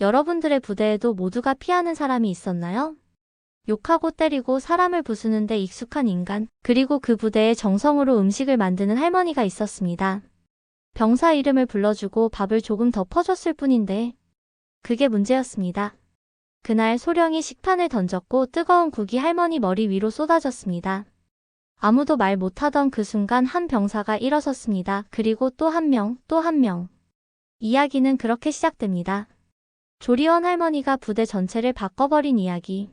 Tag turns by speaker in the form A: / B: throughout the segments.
A: 여러분들의 부대에도 모두가 피하는 사람이 있었나요? 욕하고 때리고 사람을 부수는데 익숙한 인간, 그리고 그 부대에 정성으로 음식을 만드는 할머니가 있었습니다. 병사 이름을 불러주고 밥을 조금 더 퍼줬을 뿐인데 그게 문제였습니다. 그날 소령이 식판을 던졌고 뜨거운 국이 할머니 머리 위로 쏟아졌습니다. 아무도 말 못하던 그 순간 한 병사가 일어섰습니다. 그리고 또 한 명, 또 한 명. 이야기는 그렇게 시작됩니다. 조리원 할머니가 부대 전체를 바꿔버린 이야기.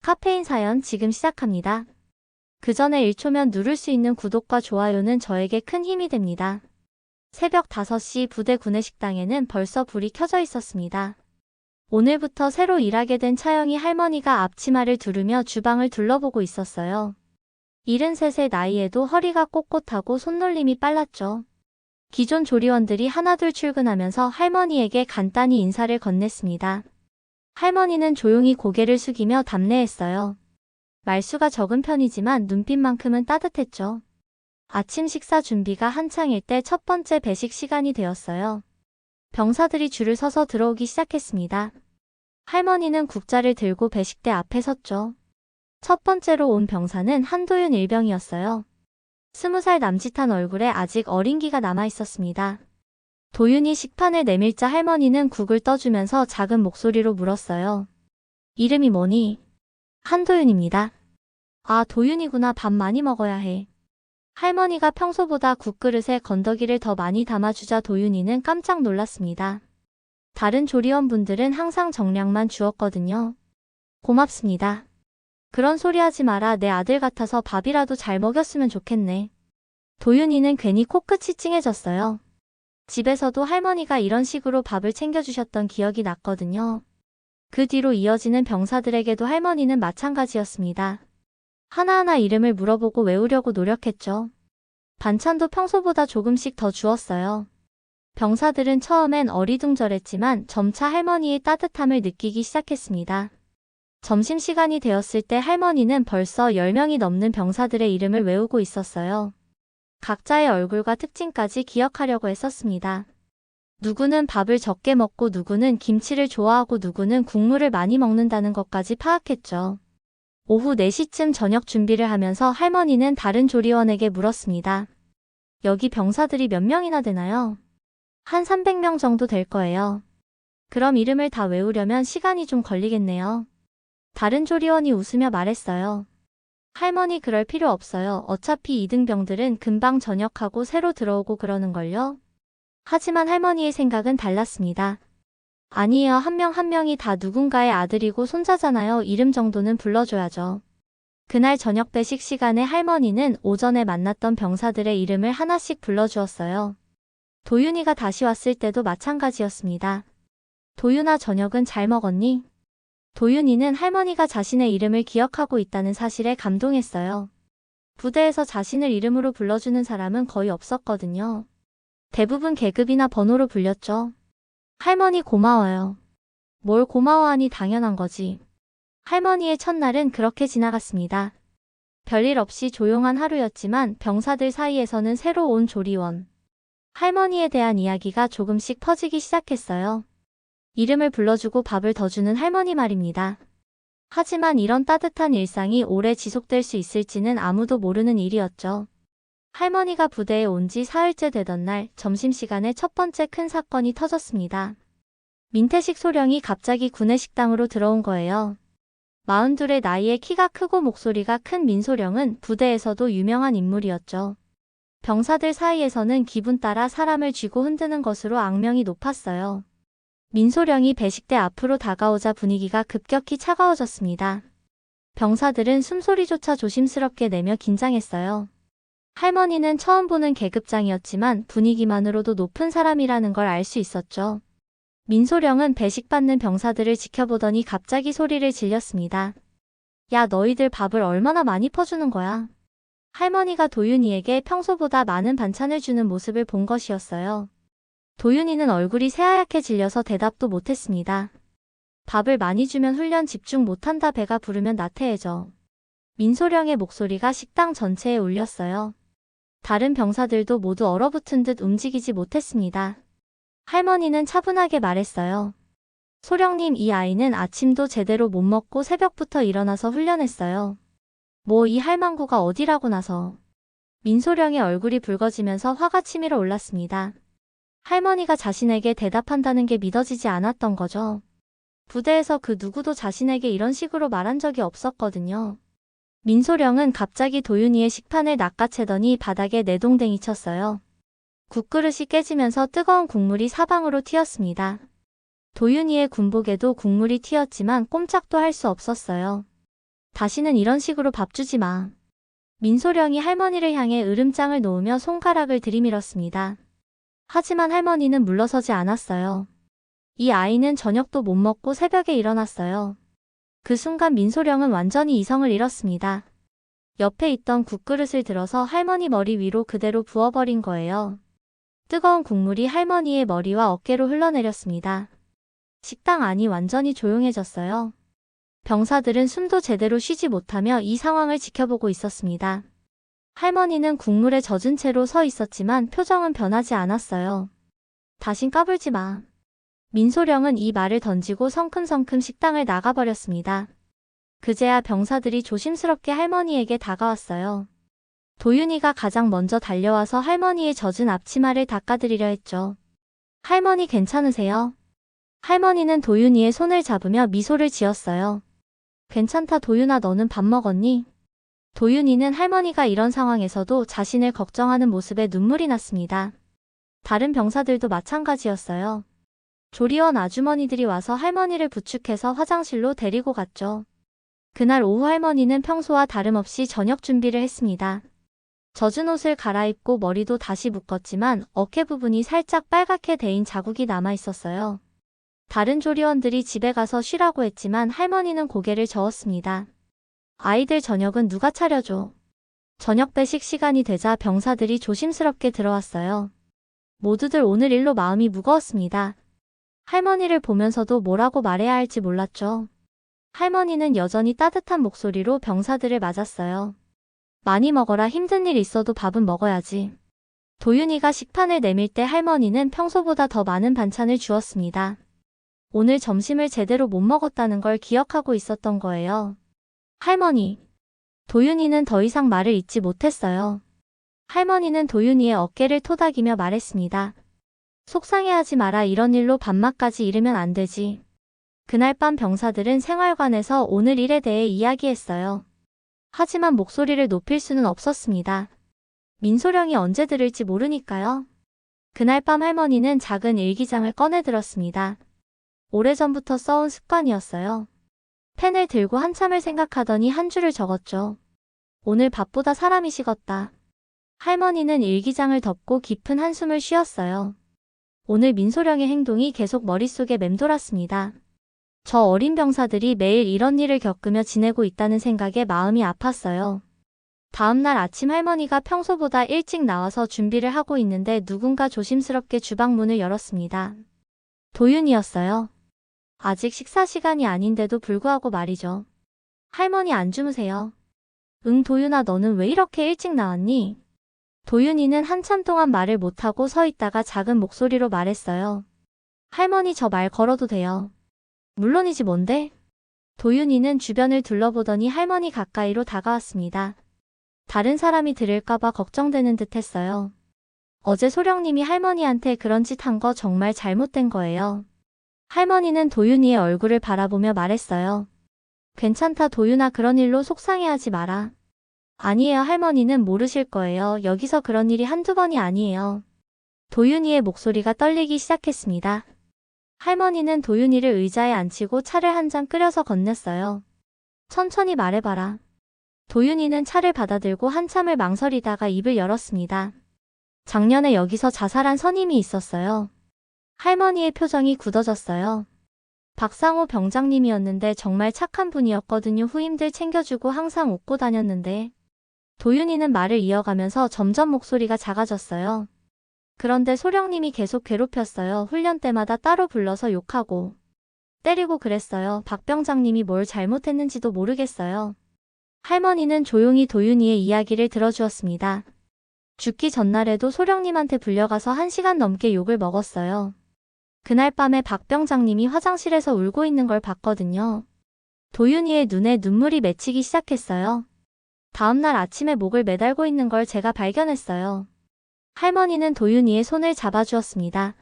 A: 카페인 사연 지금 시작합니다. 그 전에 1초면 누를 수 있는 구독과 좋아요는 저에게 큰 힘이 됩니다. 새벽 5시 부대 구내식당에는 벌써 불이 켜져 있었습니다. 오늘부터 새로 일하게 된 차영이 할머니가 앞치마를 두르며 주방을 둘러보고 있었어요. 73세 나이에도 허리가 꼿꼿하고 손놀림이 빨랐죠. 기존 조리원들이 하나둘 출근하면서 할머니에게 간단히 인사를 건넸습니다. 할머니는 조용히 고개를 숙이며 답례했어요. 말수가 적은 편이지만 눈빛만큼은 따뜻했죠. 아침 식사 준비가 한창일 때 첫 번째 배식 시간이 되었어요. 병사들이 줄을 서서 들어오기 시작했습니다. 할머니는 국자를 들고 배식대 앞에 섰죠. 첫 번째로 온 병사는 한도윤 일병이었어요. 20살 남짓한 얼굴에 아직 어린기가 남아있었습니다. 도윤이 식판을 내밀자 할머니는 국을 떠주면서 작은 목소리로 물었어요. 이름이 뭐니? 한도윤입니다. 아, 도윤이구나. 밥 많이 먹어야 해. 할머니가 평소보다 국그릇에 건더기를 더 많이 담아주자 도윤이는 깜짝 놀랐습니다. 다른 조리원분들은 항상 정량만 주었거든요. 고맙습니다. 그런 소리 하지 마라. 내 아들 같아서 밥이라도 잘 먹였으면 좋겠네. 도윤이는 괜히 코끝이 찡해졌어요. 집에서도 할머니가 이런 식으로 밥을 챙겨주셨던 기억이 났거든요. 그 뒤로 이어지는 병사들에게도 할머니는 마찬가지였습니다. 하나하나 이름을 물어보고 외우려고 노력했죠. 반찬도 평소보다 조금씩 더 주었어요. 병사들은 처음엔 어리둥절했지만 점차 할머니의 따뜻함을 느끼기 시작했습니다. 점심시간이 되었을 때 할머니는 벌써 10명이 넘는 병사들의 이름을 외우고 있었어요. 각자의 얼굴과 특징까지 기억하려고 했었습니다. 누구는 밥을 적게 먹고 누구는 김치를 좋아하고 누구는 국물을 많이 먹는다는 것까지 파악했죠. 오후 4시쯤 저녁 준비를 하면서 할머니는 다른 조리원에게 물었습니다. 여기 병사들이 몇 명이나 되나요? 한 300명 정도 될 거예요. 그럼 이름을 다 외우려면 시간이 좀 걸리겠네요. 다른 조리원이 웃으며 말했어요. 할머니 그럴 필요 없어요. 어차피 이등병들은 금방 전역하고 새로 들어오고 그러는걸요. 하지만 할머니의 생각은 달랐습니다. 아니에요. 한 명 한 명이 다 누군가의 아들이고 손자잖아요. 이름 정도는 불러줘야죠. 그날 저녁 배식 시간에 할머니는 오전에 만났던 병사들의 이름을 하나씩 불러주었어요. 도윤이가 다시 왔을 때도 마찬가지였습니다. 도윤아, 저녁은 잘 먹었니? 도윤이는 할머니가 자신의 이름을 기억하고 있다는 사실에 감동했어요. 부대에서 자신을 이름으로 불러주는 사람은 거의 없었거든요. 대부분 계급이나 번호로 불렸죠. 할머니 고마워요. 뭘 고마워하니, 당연한 거지. 할머니의 첫날은 그렇게 지나갔습니다. 별일 없이 조용한 하루였지만 병사들 사이에서는 새로 온 조리원, 할머니에 대한 이야기가 조금씩 퍼지기 시작했어요. 이름을 불러주고 밥을 더 주는 할머니 말입니다. 하지만 이런 따뜻한 일상이 오래 지속될 수 있을지는 아무도 모르는 일이었죠. 할머니가 부대에 온 지 사흘째 되던 날 점심시간에 첫 번째 큰 사건이 터졌습니다. 민태식 소령이 갑자기 구내식당으로 들어온 거예요. 42의 나이에 키가 크고 목소리가 큰 민소령은 부대에서도 유명한 인물이었죠. 병사들 사이에서는 기분 따라 사람을 쥐고 흔드는 것으로 악명이 높았어요. 민소령이 배식대 앞으로 다가오자 분위기가 급격히 차가워졌습니다. 병사들은 숨소리조차 조심스럽게 내며 긴장했어요. 할머니는 처음 보는 계급장이었지만 분위기만으로도 높은 사람이라는 걸 알 수 있었죠. 민소령은 배식받는 병사들을 지켜보더니 갑자기 소리를 질렸습니다. 야, 너희들 밥을 얼마나 많이 퍼주는 거야? 할머니가 도윤이에게 평소보다 많은 반찬을 주는 모습을 본 것이었어요. 도윤이는 얼굴이 새하얗게 질려서 대답도 못했습니다. 밥을 많이 주면 훈련 집중 못한다. 배가 부르면 나태해져. 민소령의 목소리가 식당 전체에 울렸어요. 다른 병사들도 모두 얼어붙은 듯 움직이지 못했습니다. 할머니는 차분하게 말했어요. 소령님, 이 아이는 아침도 제대로 못 먹고 새벽부터 일어나서 훈련했어요. 뭐 이 할망구가 어디라고 나서. 민소령의 얼굴이 붉어지면서 화가 치밀어 올랐습니다. 할머니가 자신에게 대답한다는 게 믿어지지 않았던 거죠. 부대에서 그 누구도 자신에게 이런 식으로 말한 적이 없었거든요. 민소령은 갑자기 도윤이의 식판을 낚아채더니 바닥에 내동댕이 쳤어요. 국그릇이 깨지면서 뜨거운 국물이 사방으로 튀었습니다. 도윤이의 군복에도 국물이 튀었지만 꼼짝도 할 수 없었어요. 다시는 이런 식으로 밥 주지 마. 민소령이 할머니를 향해 으름장을 놓으며 손가락을 들이밀었습니다. 하지만 할머니는 물러서지 않았어요. 이 아이는 저녁도 못 먹고 새벽에 일어났어요. 그 순간 민소령은 완전히 이성을 잃었습니다. 옆에 있던 국그릇을 들어서 할머니 머리 위로 그대로 부어버린 거예요. 뜨거운 국물이 할머니의 머리와 어깨로 흘러내렸습니다. 식당 안이 완전히 조용해졌어요. 병사들은 숨도 제대로 쉬지 못하며 이 상황을 지켜보고 있었습니다. 할머니는 국물에 젖은 채로 서 있었지만 표정은 변하지 않았어요. 다신 까불지 마. 민소령은 이 말을 던지고 성큼성큼 식당을 나가버렸습니다. 그제야 병사들이 조심스럽게 할머니에게 다가왔어요. 도윤이가 가장 먼저 달려와서 할머니의 젖은 앞치마를 닦아드리려 했죠. 할머니 괜찮으세요? 할머니는 도윤이의 손을 잡으며 미소를 지었어요. 괜찮다 도윤아, 너는 밥 먹었니? 도윤이는 할머니가 이런 상황에서도 자신을 걱정하는 모습에 눈물이 났습니다. 다른 병사들도 마찬가지였어요. 조리원 아주머니들이 와서 할머니를 부축해서 화장실로 데리고 갔죠. 그날 오후 할머니는 평소와 다름없이 저녁 준비를 했습니다. 젖은 옷을 갈아입고 머리도 다시 묶었지만 어깨 부분이 살짝 빨갛게 데인 자국이 남아 있었어요. 다른 조리원들이 집에 가서 쉬라고 했지만 할머니는 고개를 저었습니다. 아이들 저녁은 누가 차려줘? 저녁 배식 시간이 되자 병사들이 조심스럽게 들어왔어요. 모두들 오늘 일로 마음이 무거웠습니다. 할머니를 보면서도 뭐라고 말해야 할지 몰랐죠. 할머니는 여전히 따뜻한 목소리로 병사들을 맞았어요. 많이 먹어라, 힘든 일 있어도 밥은 먹어야지. 도윤이가 식판을 내밀 때 할머니는 평소보다 더 많은 반찬을 주었습니다. 오늘 점심을 제대로 못 먹었다는 걸 기억하고 있었던 거예요. 할머니. 도윤이는 더 이상 말을 잇지 못했어요. 할머니는 도윤이의 어깨를 토닥이며 말했습니다. 속상해하지 마라, 이런 일로 밤낮까지 이르면 안 되지. 그날 밤 병사들은 생활관에서 오늘 일에 대해 이야기했어요. 하지만 목소리를 높일 수는 없었습니다. 민소령이 언제 들을지 모르니까요. 그날 밤 할머니는 작은 일기장을 꺼내 들었습니다. 오래전부터 써온 습관이었어요. 펜을 들고 한참을 생각하더니 한 줄을 적었죠. 오늘 밥보다 사람이 식었다. 할머니는 일기장을 덮고 깊은 한숨을 쉬었어요. 오늘 민소령의 행동이 계속 머릿속에 맴돌았습니다. 저 어린 병사들이 매일 이런 일을 겪으며 지내고 있다는 생각에 마음이 아팠어요. 다음날 아침 할머니가 평소보다 일찍 나와서 준비를 하고 있는데 누군가 조심스럽게 주방 문을 열었습니다. 도윤이었어요. 아직 식사 시간이 아닌데도 불구하고 말이죠. 할머니 안 주무세요? 응, 도윤아, 너는 왜 이렇게 일찍 나왔니? 도윤이는 한참 동안 말을 못하고 서 있다가 작은 목소리로 말했어요. 할머니, 저 말 걸어도 돼요? 물론이지, 뭔데? 도윤이는 주변을 둘러보더니 할머니 가까이로 다가왔습니다. 다른 사람이 들을까봐 걱정되는 듯 했어요. 어제 소령님이 할머니한테 그런 짓 한 거 정말 잘못된 거예요. 할머니는 도윤이의 얼굴을 바라보며 말했어요. 괜찮다 도윤아, 그런 일로 속상해하지 마라. 아니에요, 할머니는 모르실 거예요. 여기서 그런 일이 한두 번이 아니에요. 도윤이의 목소리가 떨리기 시작했습니다. 할머니는 도윤이를 의자에 앉히고 차를 한 잔 끓여서 건넸어요. 천천히 말해봐라. 도윤이는 차를 받아들고 한참을 망설이다가 입을 열었습니다. 작년에 여기서 자살한 선임이 있었어요. 할머니의 표정이 굳어졌어요. 박상호 병장님이었는데 정말 착한 분이었거든요. 후임들 챙겨주고 항상 웃고 다녔는데. 도윤이는 말을 이어가면서 점점 목소리가 작아졌어요. 그런데 소령님이 계속 괴롭혔어요. 훈련 때마다 따로 불러서 욕하고 때리고 그랬어요. 박 병장님이 뭘 잘못했는지도 모르겠어요. 할머니는 조용히 도윤이의 이야기를 들어주었습니다. 죽기 전날에도 소령님한테 불려가서 1시간 넘게 욕을 먹었어요. 그날 밤에 박 병장님이 화장실에서 울고 있는 걸 봤거든요. 도윤이의 눈에 눈물이 맺히기 시작했어요. 다음날 아침에 목을 매달고 있는 걸 제가 발견했어요. 할머니는 도윤이의 손을 잡아주었습니다.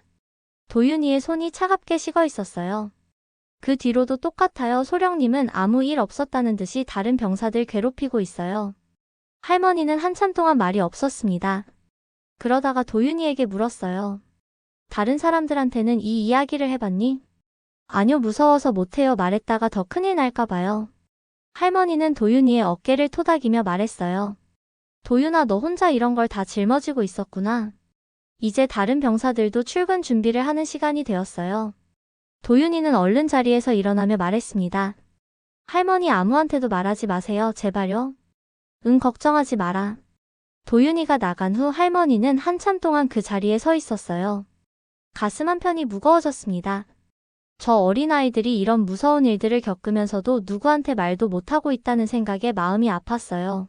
A: 도윤이의 손이 차갑게 식어 있었어요. 그 뒤로도 똑같아요. 소령님은 아무 일 없었다는 듯이 다른 병사들 괴롭히고 있어요. 할머니는 한참 동안 말이 없었습니다. 그러다가 도윤이에게 물었어요. 다른 사람들한테는 이 이야기를 해봤니? 아니요, 무서워서 못해요. 말했다가 더 큰일 날까봐요. 할머니는 도윤이의 어깨를 토닥이며 말했어요. 도윤아, 너 혼자 이런 걸 다 짊어지고 있었구나. 이제 다른 병사들도 출근 준비를 하는 시간이 되었어요. 도윤이는 얼른 자리에서 일어나며 말했습니다. 할머니, 아무한테도 말하지 마세요. 제발요. 응, 걱정하지 마라. 도윤이가 나간 후 할머니는 한참 동안 그 자리에 서 있었어요. 가슴 한편이 무거워졌습니다. 저 어린아이들이 이런 무서운 일들을 겪으면서도 누구한테 말도 못하고 있다는 생각에 마음이 아팠어요.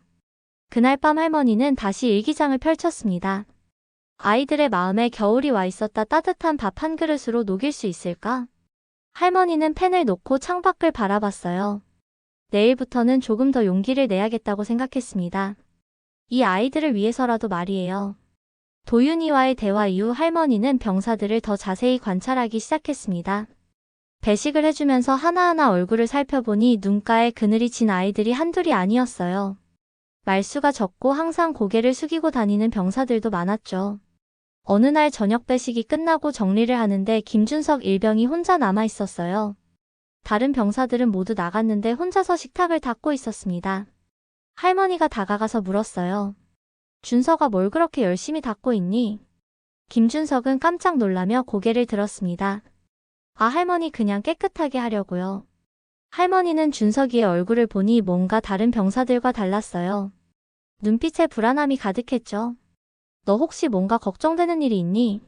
A: 그날 밤 할머니는 다시 일기장을 펼쳤습니다. 아이들의 마음에 겨울이 와 있었다. 따뜻한 밥 한 그릇으로 녹일 수 있을까? 할머니는 펜을 놓고 창밖을 바라봤어요. 내일부터는 조금 더 용기를 내야겠다고 생각했습니다. 이 아이들을 위해서라도 말이에요. 도윤이와의 대화 이후 할머니는 병사들을 더 자세히 관찰하기 시작했습니다. 배식을 해주면서 하나하나 얼굴을 살펴보니 눈가에 그늘이 진 아이들이 한둘이 아니었어요. 말수가 적고 항상 고개를 숙이고 다니는 병사들도 많았죠. 어느 날 저녁 배식이 끝나고 정리를 하는데 김준석 일병이 혼자 남아 있었어요. 다른 병사들은 모두 나갔는데 혼자서 식탁을 닦고 있었습니다. 할머니가 다가가서 물었어요. 준석아, 뭘 그렇게 열심히 닦고 있니? 김준석은 깜짝 놀라며 고개를 들었습니다. 아, 할머니, 그냥 깨끗하게 하려고요. 할머니는 준석이의 얼굴을 보니 뭔가 다른 병사들과 달랐어요. 눈빛에 불안함이 가득했죠. 너 혹시 뭔가 걱정되는 일이 있니?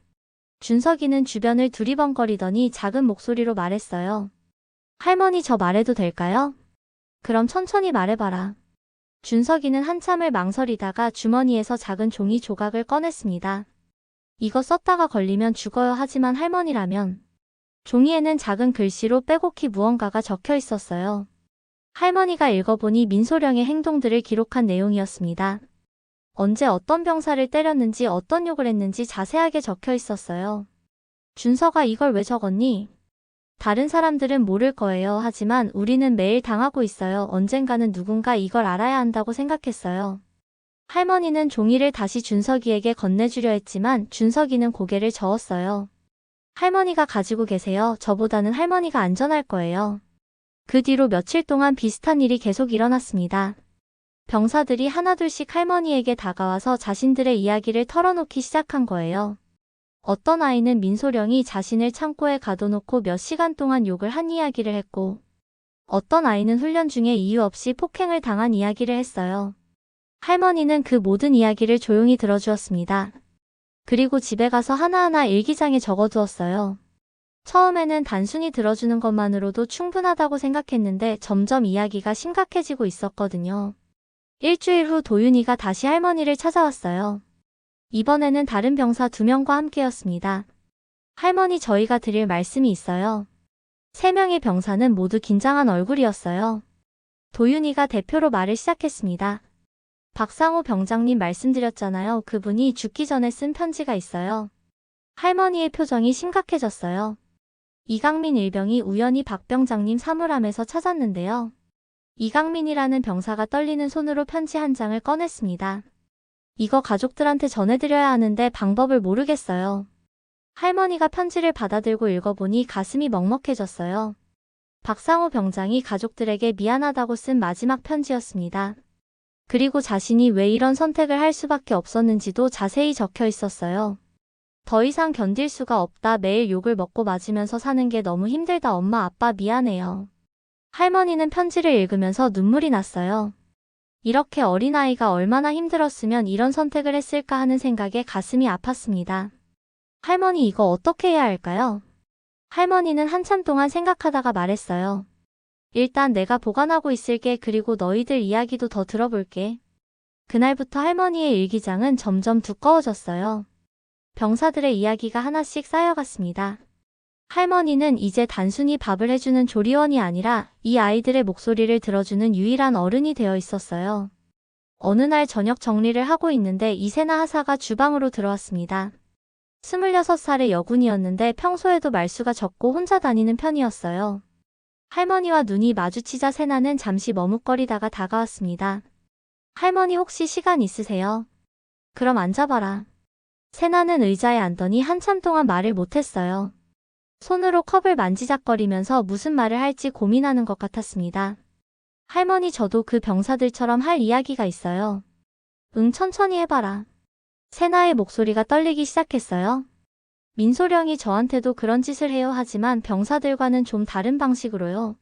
A: 준석이는 주변을 두리번거리더니 작은 목소리로 말했어요. 할머니, 저 말해도 될까요? 그럼 천천히 말해봐라. 준석이는 한참을 망설이다가 주머니에서 작은 종이 조각을 꺼냈습니다. 이거 썼다가 걸리면 죽어요. 하지만 할머니라면. 종이에는 작은 글씨로 빼곡히 무언가가 적혀 있었어요. 할머니가 읽어보니 민소령의 행동들을 기록한 내용이었습니다. 언제 어떤 병사를 때렸는지 어떤 욕을 했는지 자세하게 적혀 있었어요. 준석아, 이걸 왜 적었니? 다른 사람들은 모를 거예요. 하지만 우리는 매일 당하고 있어요. 언젠가는 누군가 이걸 알아야 한다고 생각했어요. 할머니는 종이를 다시 준석이에게 건네주려 했지만 준석이는 고개를 저었어요. 할머니가 가지고 계세요. 저보다는 할머니가 안전할 거예요. 그 뒤로 며칠 동안 비슷한 일이 계속 일어났습니다. 병사들이 하나둘씩 할머니에게 다가와서 자신들의 이야기를 털어놓기 시작한 거예요. 어떤 아이는 민소령이 자신을 창고에 가둬놓고 몇 시간 동안 욕을 한 이야기를 했고, 어떤 아이는 훈련 중에 이유 없이 폭행을 당한 이야기를 했어요. 할머니는 그 모든 이야기를 조용히 들어주었습니다. 그리고 집에 가서 하나하나 일기장에 적어두었어요. 처음에는 단순히 들어주는 것만으로도 충분하다고 생각했는데 점점 이야기가 심각해지고 있었거든요. 일주일 후 도윤이가 다시 할머니를 찾아왔어요. 이번에는 다른 병사 2명과 함께였습니다. 할머니, 저희가 드릴 말씀이 있어요. 3명의 병사는 모두 긴장한 얼굴이었어요. 도윤이가 대표로 말을 시작했습니다. 박상호 병장님 말씀드렸잖아요. 그분이 죽기 전에 쓴 편지가 있어요. 할머니의 표정이 심각해졌어요. 이강민 일병이 우연히 박 병장님 사물함에서 찾았는데요. 이강민이라는 병사가 떨리는 손으로 편지 한 장을 꺼냈습니다. 이거 가족들한테 전해드려야 하는데 방법을 모르겠어요. 할머니가 편지를 받아들고 읽어보니 가슴이 먹먹해졌어요. 박상호 병장이 가족들에게 미안하다고 쓴 마지막 편지였습니다. 그리고 자신이 왜 이런 선택을 할 수밖에 없었는지도 자세히 적혀 있었어요. 더 이상 견딜 수가 없다. 매일 욕을 먹고 맞으면서 사는 게 너무 힘들다. 엄마, 아빠 미안해요. 할머니는 편지를 읽으면서 눈물이 났어요. 이렇게 어린아이가 얼마나 힘들었으면 이런 선택을 했을까 하는 생각에 가슴이 아팠습니다. 할머니, 이거 어떻게 해야 할까요? 할머니는 한참 동안 생각하다가 말했어요. 일단 내가 보관하고 있을게. 그리고 너희들 이야기도 더 들어볼게. 그날부터 할머니의 일기장은 점점 두꺼워졌어요. 병사들의 이야기가 하나씩 쌓여갔습니다. 할머니는 이제 단순히 밥을 해주는 조리원이 아니라 이 아이들의 목소리를 들어주는 유일한 어른이 되어 있었어요. 어느 날 저녁 정리를 하고 있는데 이세나 하사가 주방으로 들어왔습니다. 26살의 여군이었는데 평소에도 말수가 적고 혼자 다니는 편이었어요. 할머니와 눈이 마주치자 세나는 잠시 머뭇거리다가 다가왔습니다. 할머니 혹시 시간 있으세요? 그럼 앉아봐라. 세나는 의자에 앉더니 한참 동안 말을 못했어요. 손으로 컵을 만지작거리면서 무슨 말을 할지 고민하는 것 같았습니다. 할머니 저도 그 병사들처럼 할 이야기가 있어요. 응 천천히 해봐라. 세나의 목소리가 떨리기 시작했어요. 민소령이 저한테도 그런 짓을 해요 하지만 병사들과는 좀 다른 방식으로요.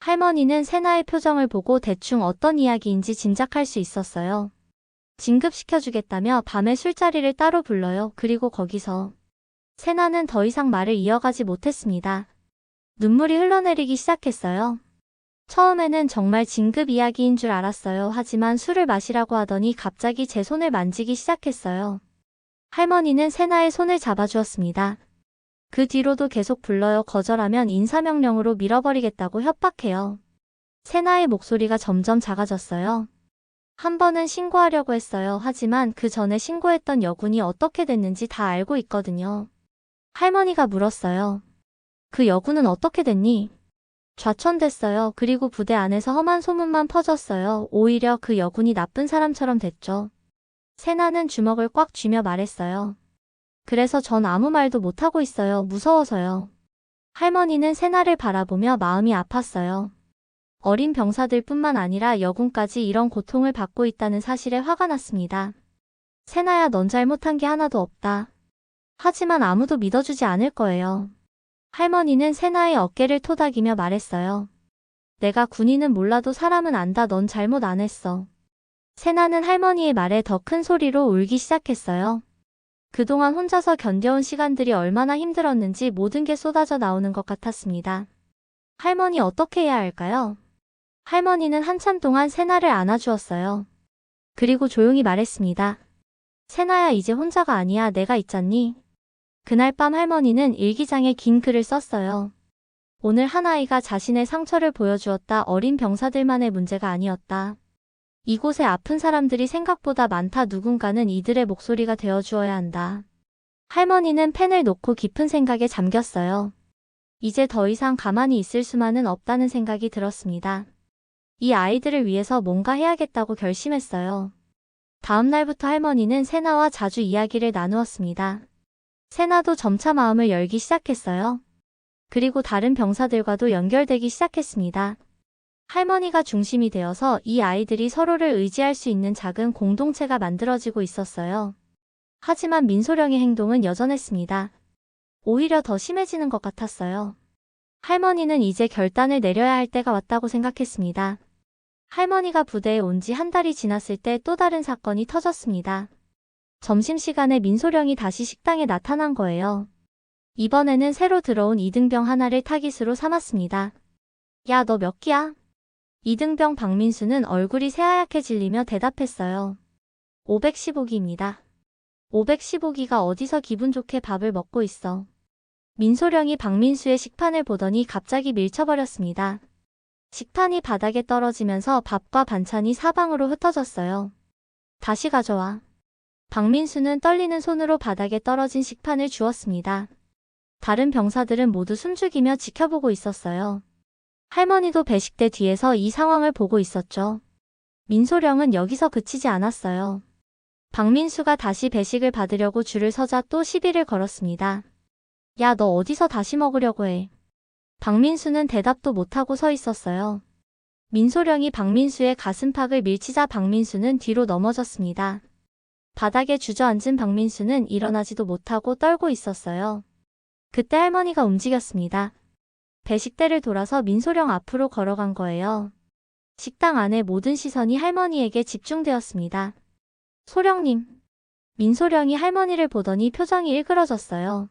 A: 할머니는 세나의 표정을 보고 대충 어떤 이야기인지 짐작할 수 있었어요. 진급시켜주겠다며 밤에 술자리를 따로 불러요. 그리고 거기서 세나는 더 이상 말을 이어가지 못했습니다. 눈물이 흘러내리기 시작했어요. 처음에는 정말 진급 이야기인 줄 알았어요. 하지만 술을 마시라고 하더니 갑자기 제 손을 만지기 시작했어요. 할머니는 세나의 손을 잡아주었습니다. 그 뒤로도 계속 불러요. 거절하면 인사명령으로 밀어버리겠다고 협박해요. 세나의 목소리가 점점 작아졌어요. 한 번은 신고하려고 했어요. 하지만 그 전에 신고했던 여군이 어떻게 됐는지 다 알고 있거든요. 할머니가 물었어요. 그 여군은 어떻게 됐니? 좌천됐어요. 그리고 부대 안에서 험한 소문만 퍼졌어요. 오히려 그 여군이 나쁜 사람처럼 됐죠. 세나는 주먹을 꽉 쥐며 말했어요. 그래서 전 아무 말도 못하고 있어요. 무서워서요. 할머니는 세나를 바라보며 마음이 아팠어요. 어린 병사들 뿐만 아니라 여군까지 이런 고통을 받고 있다는 사실에 화가 났습니다. 세나야, 넌 잘못한 게 하나도 없다. 하지만 아무도 믿어주지 않을 거예요. 할머니는 세나의 어깨를 토닥이며 말했어요. 내가 군인은 몰라도 사람은 안다. 넌 잘못 안 했어. 세나는 할머니의 말에 더 큰 소리로 울기 시작했어요. 그동안 혼자서 견뎌온 시간들이 얼마나 힘들었는지 모든 게 쏟아져 나오는 것 같았습니다. 할머니 어떻게 해야 할까요? 할머니는 한참 동안 세나를 안아주었어요. 그리고 조용히 말했습니다. 세나야, 이제 혼자가 아니야. 내가 있잖니. 그날 밤 할머니는 일기장에 긴 글을 썼어요. 오늘 한 아이가 자신의 상처를 보여주었다. 어린 병사들만의 문제가 아니었다. 이곳에 아픈 사람들이 생각보다 많다. 누군가는 이들의 목소리가 되어주어야 한다. 할머니는 펜을 놓고 깊은 생각에 잠겼어요. 이제 더 이상 가만히 있을 수만은 없다는 생각이 들었습니다. 이 아이들을 위해서 뭔가 해야겠다고 결심했어요. 다음 날부터 할머니는 세나와 자주 이야기를 나누었습니다. 세나도 점차 마음을 열기 시작했어요. 그리고 다른 병사들과도 연결되기 시작했습니다. 할머니가 중심이 되어서 이 아이들이 서로를 의지할 수 있는 작은 공동체가 만들어지고 있었어요. 하지만 민소령의 행동은 여전했습니다. 오히려 더 심해지는 것 같았어요. 할머니는 이제 결단을 내려야 할 때가 왔다고 생각했습니다. 할머니가 부대에 온 지 한 달이 지났을 때 또 다른 사건이 터졌습니다. 점심시간에 민소령이 다시 식당에 나타난 거예요. 이번에는 새로 들어온 이등병 하나를 타깃으로 삼았습니다. 야, 너 몇 기야? 이등병 박민수는 얼굴이 새하얗게 질리며 대답했어요. 515기입니다. 515기가 어디서 기분 좋게 밥을 먹고 있어. 민소령이 박민수의 식판을 보더니 갑자기 밀쳐버렸습니다. 식판이 바닥에 떨어지면서 밥과 반찬이 사방으로 흩어졌어요. 다시 가져와. 박민수는 떨리는 손으로 바닥에 떨어진 식판을 주었습니다. 다른 병사들은 모두 숨죽이며 지켜보고 있었어요. 할머니도 배식대 뒤에서 이 상황을 보고 있었죠. 민소령은 여기서 그치지 않았어요. 박민수가 다시 배식을 받으려고 줄을 서자 또 시비를 걸었습니다. 야, 너 어디서 다시 먹으려고 해. 박민수는 대답도 못하고 서 있었어요. 민소령이 박민수의 가슴팍을 밀치자 박민수는 뒤로 넘어졌습니다. 바닥에 주저앉은 박민수는 일어나지도 못하고 떨고 있었어요. 그때 할머니가 움직였습니다. 배식대를 돌아서 민소령 앞으로 걸어간 거예요. 식당 안의 모든 시선이 할머니에게 집중되었습니다. 소령님. 민소령이 할머니를 보더니 표정이 일그러졌어요.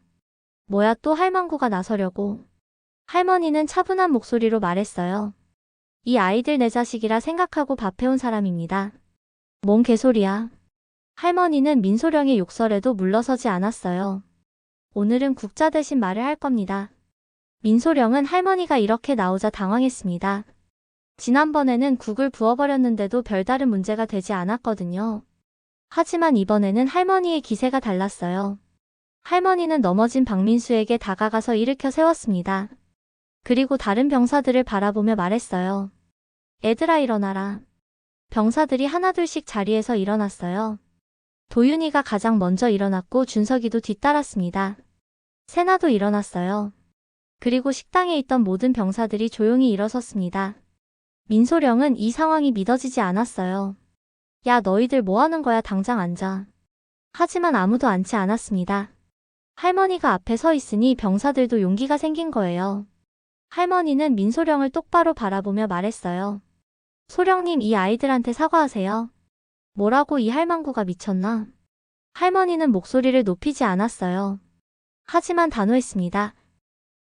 A: 뭐야, 또 할망구가 나서려고. 할머니는 차분한 목소리로 말했어요. 이 아이들 내 자식이라 생각하고 밥해온 사람입니다. 뭔 개소리야. 할머니는 민소령의 욕설에도 물러서지 않았어요. 오늘은 국자 대신 말을 할 겁니다. 민소령은 할머니가 이렇게 나오자 당황했습니다. 지난번에는 국을 부어버렸는데도 별다른 문제가 되지 않았거든요. 하지만 이번에는 할머니의 기세가 달랐어요. 할머니는 넘어진 박민수에게 다가가서 일으켜 세웠습니다. 그리고 다른 병사들을 바라보며 말했어요. 애들아 일어나라. 병사들이 하나둘씩 자리에서 일어났어요. 도윤이가 가장 먼저 일어났고 준석이도 뒤따랐습니다. 세나도 일어났어요. 그리고 식당에 있던 모든 병사들이 조용히 일어섰습니다. 민소령은 이 상황이 믿어지지 않았어요. 야, 너희들 뭐 하는 거야? 당장 앉아. 하지만 아무도 앉지 않았습니다. 할머니가 앞에 서 있으니 병사들도 용기가 생긴 거예요. 할머니는 민소령을 똑바로 바라보며 말했어요. 소령님, 이 아이들한테 사과하세요. 뭐라고, 이 할망구가 미쳤나? 할머니는 목소리를 높이지 않았어요. 하지만 단호했습니다.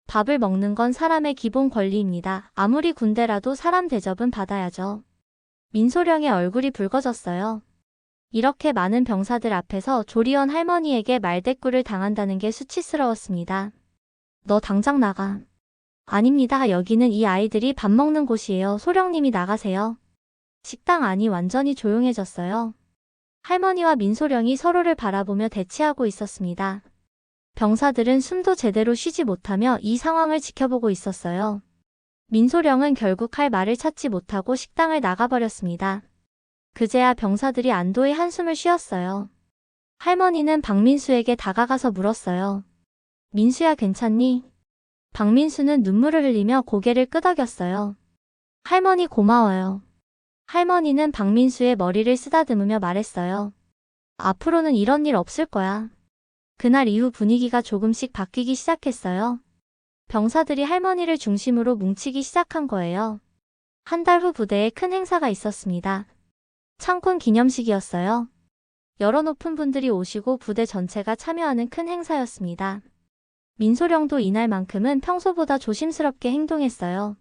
A: 밥을 먹는 건 사람의 기본 권리입니다. 아무리 군대라도 사람 대접은 받아야죠. 민소령의 얼굴이 붉어졌어요. 이렇게 많은 병사들 앞에서 조리원 할머니에게 말대꾸를 당한다는 게 수치스러웠습니다. 너 당장 나가. 아닙니다. 여기는 이 아이들이 밥 먹는 곳이에요. 소령님이 나가세요. 식당 안이 완전히 조용해졌어요. 할머니와 민소령이 서로를 바라보며 대치하고 있었습니다. 병사들은 숨도 제대로 쉬지 못하며 이 상황을 지켜보고 있었어요. 민소령은 결국 할 말을 찾지 못하고 식당을 나가버렸습니다. 그제야 병사들이 안도의 한숨을 쉬었어요. 할머니는 박민수에게 다가가서 물었어요. 민수야, 괜찮니? 박민수는 눈물을 흘리며 고개를 끄덕였어요. 할머니 고마워요. 할머니는 박민수의 머리를 쓰다듬으며 말했어요. 앞으로는 이런 일 없을 거야. 그날 이후 분위기가 조금씩 바뀌기 시작했어요. 병사들이 할머니를 중심으로 뭉치기 시작한 거예요. 한 달 후 부대에 큰 행사가 있었습니다. 창군 기념식이었어요. 여러 높은 분들이 오시고 부대 전체가 참여하는 큰 행사였습니다. 민소령도 이날만큼은 평소보다 조심스럽게 행동했어요.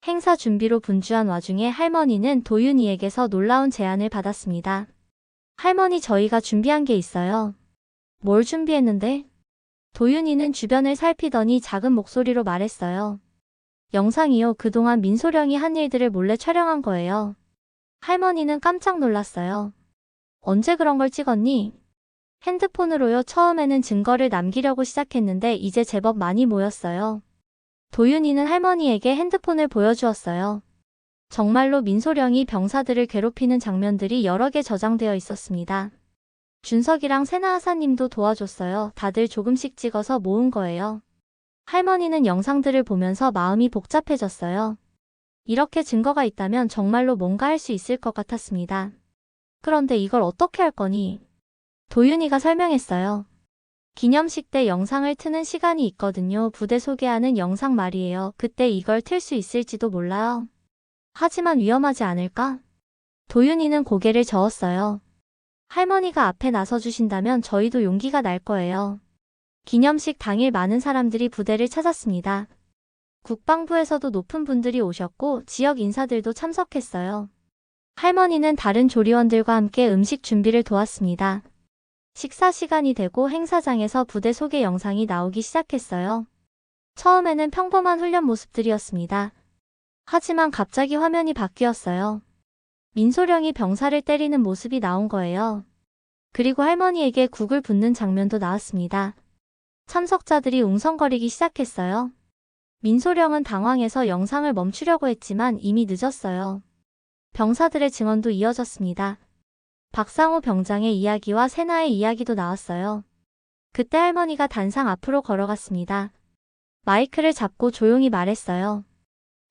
A: 행사 준비로 분주한 와중에 할머니는 도윤이에게서 놀라운 제안을 받았습니다. 할머니, 저희가 준비한 게 있어요. 뭘 준비했는데? 도윤이는 주변을 살피더니 작은 목소리로 말했어요. 영상이요. 그동안 민소령이 한 일들을 몰래 촬영한 거예요. 할머니는 깜짝 놀랐어요. 언제 그런 걸 찍었니? 핸드폰으로요. 처음에는 증거를 남기려고 시작했는데 이제 제법 많이 모였어요. 도윤이는 할머니에게 핸드폰을 보여주었어요. 정말로 민소령이 병사들을 괴롭히는 장면들이 여러 개 저장되어 있었습니다. 준석이랑 세나 하사님도 도와줬어요. 다들 조금씩 찍어서 모은 거예요. 할머니는 영상들을 보면서 마음이 복잡해졌어요. 이렇게 증거가 있다면 정말로 뭔가 할 수 있을 것 같았습니다. 그런데 이걸 어떻게 할 거니? 도윤이가 설명했어요. 기념식 때 영상을 트는 시간이 있거든요. 부대 소개하는 영상 말이에요. 그때 이걸 틀 수 있을지도 몰라요. 하지만 위험하지 않을까? 도윤이는 고개를 저었어요. 할머니가 앞에 나서주신다면 저희도 용기가 날 거예요. 기념식 당일 많은 사람들이 부대를 찾았습니다. 국방부에서도 높은 분들이 오셨고 지역 인사들도 참석했어요. 할머니는 다른 조리원들과 함께 음식 준비를 도왔습니다. 식사 시간이 되고 행사장에서 부대 소개 영상이 나오기 시작했어요. 처음에는 평범한 훈련 모습들이었습니다. 하지만 갑자기 화면이 바뀌었어요. 민소령이 병사를 때리는 모습이 나온 거예요. 그리고 할머니에게 국을 붓는 장면도 나왔습니다. 참석자들이 웅성거리기 시작했어요. 민소령은 당황해서 영상을 멈추려고 했지만 이미 늦었어요. 병사들의 증언도 이어졌습니다. 박상호 병장의 이야기와 세나의 이야기도 나왔어요. 그때 할머니가 단상 앞으로 걸어갔습니다. 마이크를 잡고 조용히 말했어요.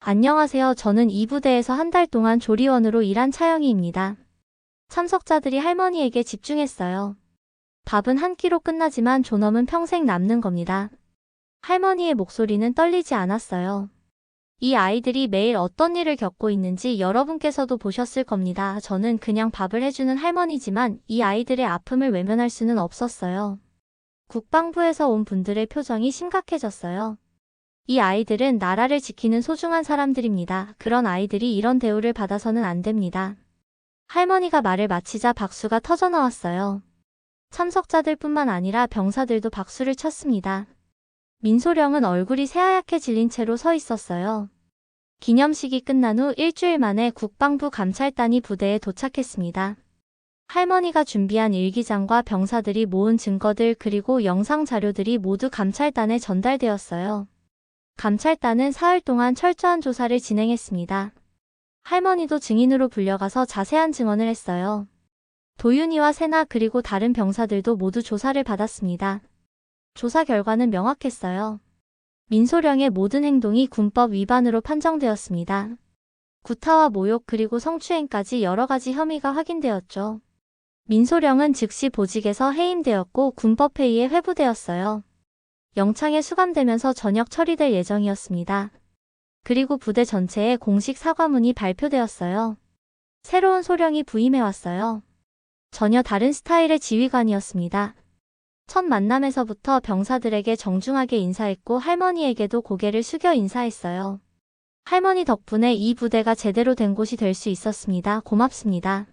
A: 안녕하세요. 저는 이 부대에서 한 달 동안 조리원으로 일한 차영희입니다. 참석자들이 할머니에게 집중했어요. 밥은 한 끼로 끝나지만 존엄은 평생 남는 겁니다. 할머니의 목소리는 떨리지 않았어요. 이 아이들이 매일 어떤 일을 겪고 있는지 여러분께서도 보셨을 겁니다. 저는 그냥 밥을 해주는 할머니지만 이 아이들의 아픔을 외면할 수는 없었어요. 국방부에서 온 분들의 표정이 심각해졌어요. 이 아이들은 나라를 지키는 소중한 사람들입니다. 그런 아이들이 이런 대우를 받아서는 안 됩니다. 할머니가 말을 마치자 박수가 터져나왔어요. 참석자들뿐만 아니라 병사들도 박수를 쳤습니다. 민소령은 얼굴이 새하얗게 질린 채로 서 있었어요. 기념식이 끝난 후 일주일 만에 국방부 감찰단이 부대에 도착했습니다. 할머니가 준비한 일기장과 병사들이 모은 증거들 그리고 영상 자료들이 모두 감찰단에 전달되었어요. 감찰단은 사흘 동안 철저한 조사를 진행했습니다. 할머니도 증인으로 불려가서 자세한 증언을 했어요. 도윤이와 세나 그리고 다른 병사들도 모두 조사를 받았습니다. 조사 결과는 명확했어요. 민소령의 모든 행동이 군법 위반으로 판정되었습니다. 구타와 모욕 그리고 성추행까지 여러 가지 혐의가 확인되었죠. 민소령은 즉시 보직에서 해임되었고 군법회의에 회부되었어요. 영창에 수감되면서 전역 처리될 예정이었습니다. 그리고 부대 전체에 공식 사과문이 발표되었어요. 새로운 소령이 부임해왔어요. 전혀 다른 스타일의 지휘관이었습니다. 첫 만남에서부터 병사들에게 정중하게 인사했고 할머니에게도 고개를 숙여 인사했어요. 할머니 덕분에 이 부대가 제대로 된 곳이 될 수 있었습니다. 고맙습니다.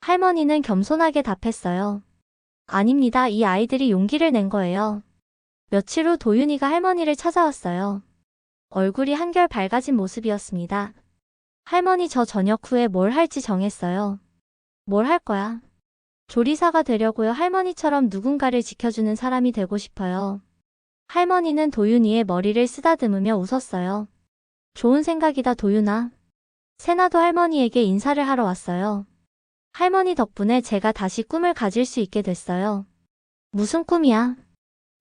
A: 할머니는 겸손하게 답했어요. 아닙니다. 이 아이들이 용기를 낸 거예요. 며칠 후 도윤이가 할머니를 찾아왔어요. 얼굴이 한결 밝아진 모습이었습니다. 할머니 저 저녁 후에 뭘 할지 정했어요. 뭘 할 거야? 조리사가 되려고요. 할머니처럼 누군가를 지켜주는 사람이 되고 싶어요. 할머니는 도윤이의 머리를 쓰다듬으며 웃었어요. 좋은 생각이다 도윤아. 세나도 할머니에게 인사를 하러 왔어요. 할머니 덕분에 제가 다시 꿈을 가질 수 있게 됐어요. 무슨 꿈이야?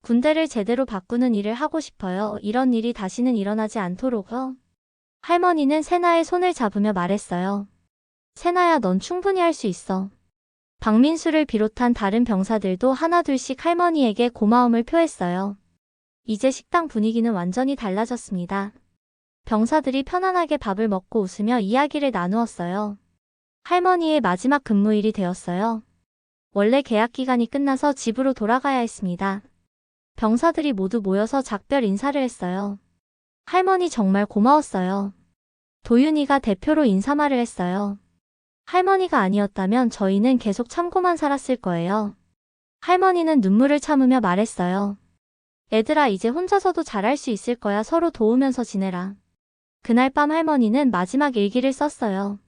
A: 군대를 제대로 바꾸는 일을 하고 싶어요. 이런 일이 다시는 일어나지 않도록요. 할머니는 세나의 손을 잡으며 말했어요. 세나야, 넌 충분히 할 수 있어. 박민수를 비롯한 다른 병사들도 하나둘씩 할머니에게 고마움을 표했어요. 이제 식당 분위기는 완전히 달라졌습니다. 병사들이 편안하게 밥을 먹고 웃으며 이야기를 나누었어요. 할머니의 마지막 근무일이 되었어요. 원래 계약 기간이 끝나서 집으로 돌아가야 했습니다. 병사들이 모두 모여서 작별 인사를 했어요. 할머니 정말 고마웠어요. 도윤이가 대표로 인사말을 했어요. 할머니가 아니었다면 저희는 계속 참고만 살았을 거예요. 할머니는 눈물을 참으며 말했어요. 얘들아, 이제 혼자서도 잘할 수 있을 거야. 서로 도우면서 지내라. 그날 밤 할머니는 마지막 일기를 썼어요.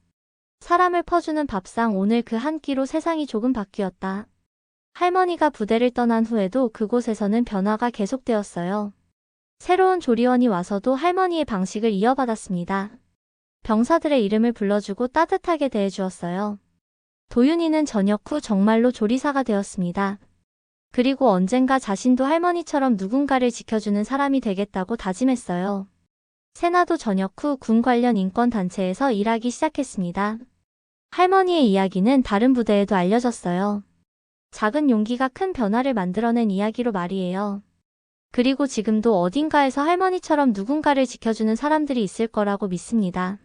A: 사람을 퍼주는 밥상, 오늘 그 한 끼로 세상이 조금 바뀌었다. 할머니가 부대를 떠난 후에도 그곳에서는 변화가 계속되었어요. 새로운 조리원이 와서도 할머니의 방식을 이어받았습니다. 병사들의 이름을 불러주고 따뜻하게 대해주었어요. 도윤이는 전역 후 정말로 조리사가 되었습니다. 그리고 언젠가 자신도 할머니처럼 누군가를 지켜주는 사람이 되겠다고 다짐했어요. 세나도 전역 후 군 관련 인권단체에서 일하기 시작했습니다. 할머니의 이야기는 다른 부대에도 알려졌어요. 작은 용기가 큰 변화를 만들어낸 이야기로 말이에요. 그리고 지금도 어딘가에서 할머니처럼 누군가를 지켜주는 사람들이 있을 거라고 믿습니다.